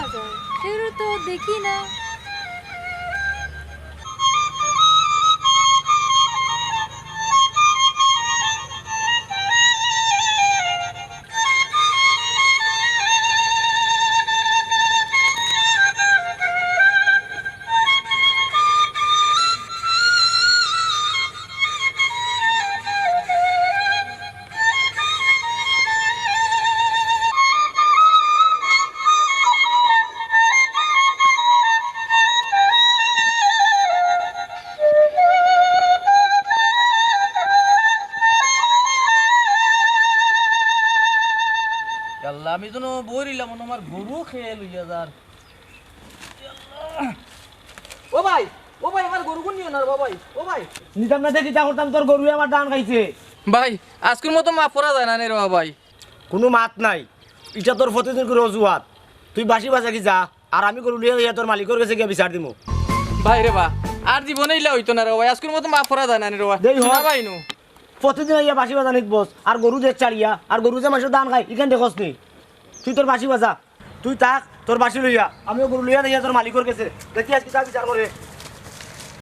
পাওয়া যায় সেগুলো তো দেখি না। আল্লাহ আমি তো বইরিলাম আমার গরু খেয়ে লইয়া যার। ও ভাই আমার গরু কোন নিও না ভাই। ও ভাই নিতাম না দেখি যা করতাম তোর গরু আমার ডান খাইছে। ভাই আজকের মতো মাফ করা যায় না রে ভাই। কোনো মাত নাই, এটা তোর প্রতিদিন করে অজুহাত। তুই বাসি বাসা কি যা, আর আমি গরু লিয়ে তোর মালিকের কাছে গিয়ে বিচার দিমু। ভাই রে বা আর জীবনে ইলা হইতো না রে ভাই, আজকের মতো মাফ করা যায় না রে দেই ভাই। হয়। না ভাই নু প্রতিদিন ইয়া বাসি বাজা নিত বস, আর গরু যে চারিয়া, আর গরু যে মাসে দান খাই এখান দেখস নি। তুই তোর বাসি বাজা, তুই থাক তোর বাসি লইয়া, আমিও গরু লইয়া তোর মালিকের কাছে দেখি আজকে যা বিচার করে।